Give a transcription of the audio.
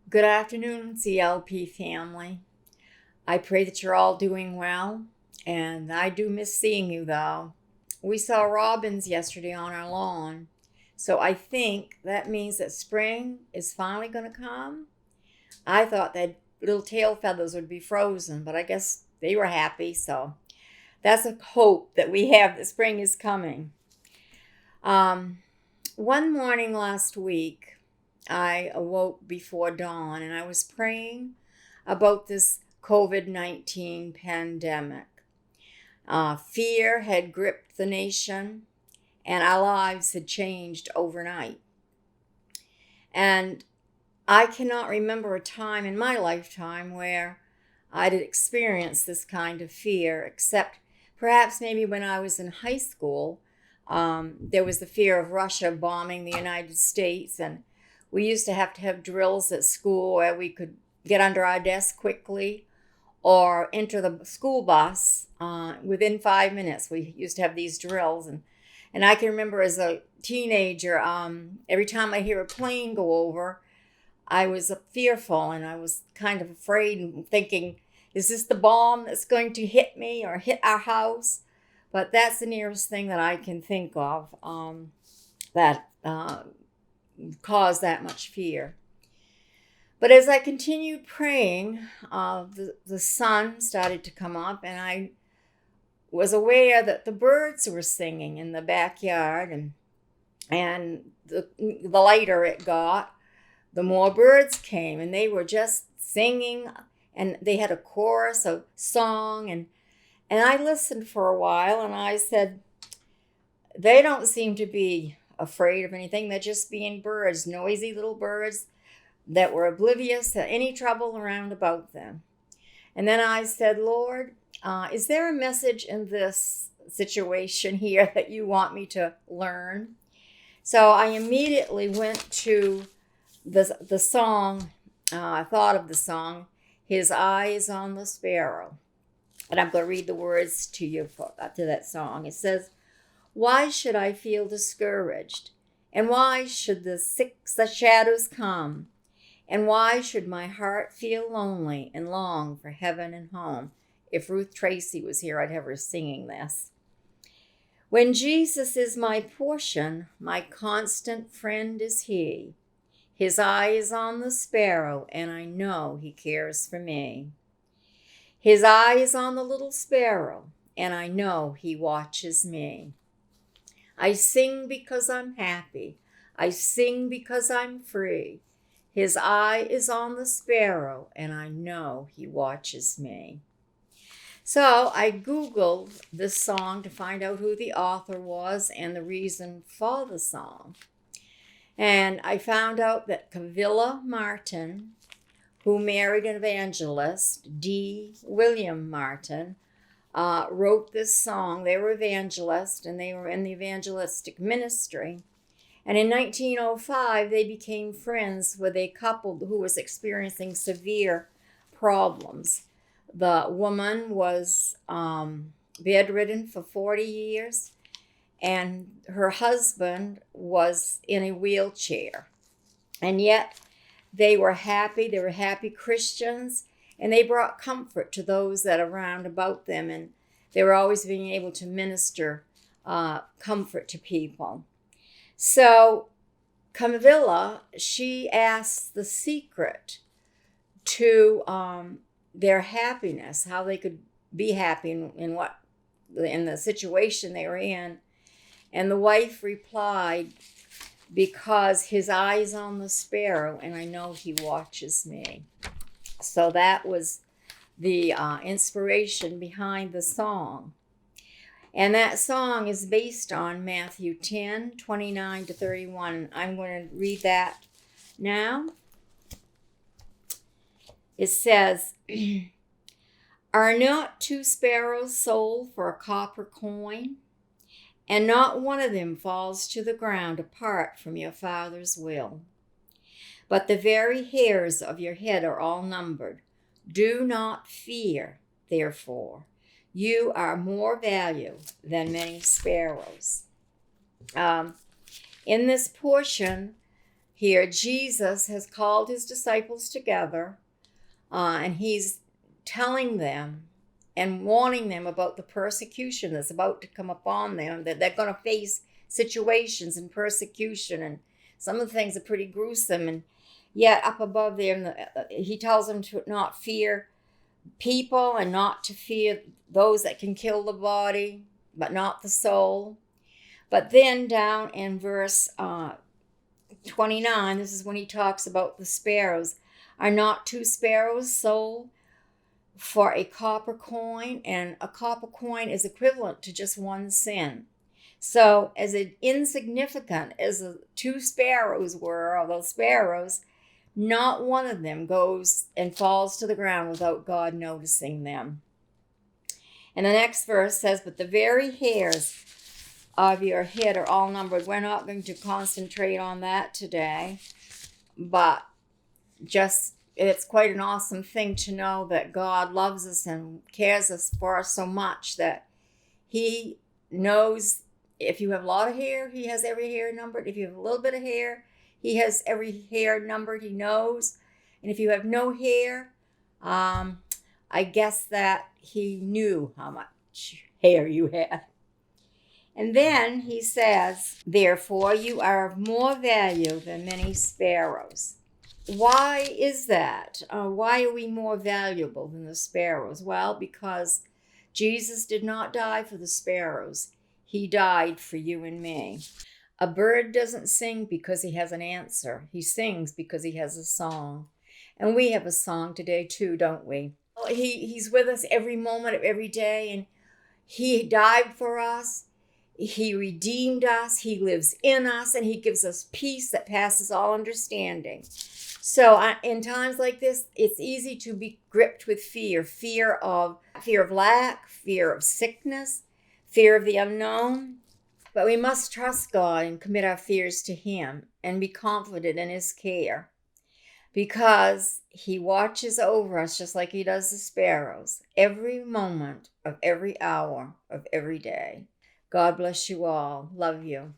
Good afternoon, CLP family. I pray that you're all doing well, and I do miss seeing you though. We saw robins yesterday on our lawn, so I think that means that spring is finally going to come. I thought that little tail feathers would be frozen, but I guess they were happy, so that's a hope that we have that spring is coming. Um, One morning last week, I awoke before dawn and I was praying about this COVID-19 pandemic. Fear had gripped the nation and our lives had changed overnight. And I cannot remember a time in my lifetime where I'd experienced this kind of fear, except perhaps maybe when I was in high school. There was the fear of Russia bombing the United States, and we used to have drills at school where we could get under our desk quickly or enter the school bus within 5 minutes. We used to have these drills, and I can remember as a teenager, every time I hear a plane go over, I was fearful and I was kind of afraid and thinking, is this the bomb that's going to hit me or hit our house? But that's the nearest thing that I can think of that caused that much fear. But as I continued praying, the sun started to come up, and I was aware that the birds were singing in the backyard, and the lighter it got, the more birds came, and they were just singing, and they had a chorus of song, and I listened for a while, and I said, they don't seem to be afraid of anything. They're just being birds, noisy little birds that were oblivious to any trouble around about them. And then I said, Lord, is there a message in this situation here that you want me to learn? So I immediately went to the song. I thought of the song, His Eye is on the Sparrow. And I'm going to read the words to you to that song. It says, why should I feel discouraged? And why should the shadows come? And why should my heart feel lonely and long for heaven and home? If Ruth Tracy was here, I'd have her singing this. When Jesus is my portion, my constant friend is he. His eye is on the sparrow, and I know he cares for me. His eye is on the little sparrow, and I know he watches me. I sing because I'm happy. I sing because I'm free. His eye is on the sparrow, and I know he watches me. So I Googled this song to find out who the author was and the reason for the song. And I found out that Camilla Martin, who married an evangelist, D. William Martin, wrote this song. They were evangelists, and they were in the evangelistic ministry. And in 1905, they became friends with a couple who was experiencing severe problems. The woman was bedridden for 40 years, and her husband was in a wheelchair. And yet, they were happy Christians, and they brought comfort to those that are around about them, and they were always being able to minister comfort to people. So Camilla, she asked the secret to their happiness, how they could be happy in the situation they were in. And the wife replied, because his eye is on the sparrow, and I know he watches me. So that was the inspiration behind the song. And that song is based on Matthew 10, 29 to 31. I'm going to read that now. It says, are not 2 sparrows sold for a copper coin? And not one of them falls to the ground apart from your Father's will. But the very hairs of your head are all numbered. Do not fear, therefore. You are more valuable than many sparrows. In this portion, Here, Jesus has called his disciples together, and he's telling them and warning them about the persecution that's about to come upon them, that they're going to face situations and persecution, and some of the things are pretty gruesome. And yet up above there, he tells them to not fear people and not to fear those that can kill the body, but not the soul. But then down in verse 29, this is when he talks about the sparrows. Are not 2 sparrows sold for a copper coin? And a copper coin is equivalent to just 1 cent. So as insignificant as the 2 sparrows were, or those sparrows, not one of them goes and falls to the ground without God noticing them. And the next verse says, but the very hairs of your head are all numbered. We're not going to concentrate on that today, but just it's quite an awesome thing to know that God loves us and cares for us so much that he knows if you have a lot of hair, he has every hair numbered. If you have a little bit of hair, he has every hair numbered. He knows. And if you have no hair, I guess that he knew how much hair you had. And then he says, therefore you are of more value than many sparrows. Why is that? Why are we more valuable than the sparrows? Well, because Jesus did not die for the sparrows. He died for you and me. A bird doesn't sing because he has an answer. He sings because he has a song. And we have a song today too, don't we? He's with us every moment of every day, and he died for us. He redeemed us. He lives in us, and he gives us peace that passes all understanding. So in times like this, it's easy to be gripped with fear of lack, fear of sickness, fear of the unknown. But we must trust God and commit our fears to him and be confident in his care, because he watches over us just like he does the sparrows every moment of every hour of every day. God bless you all. Love you.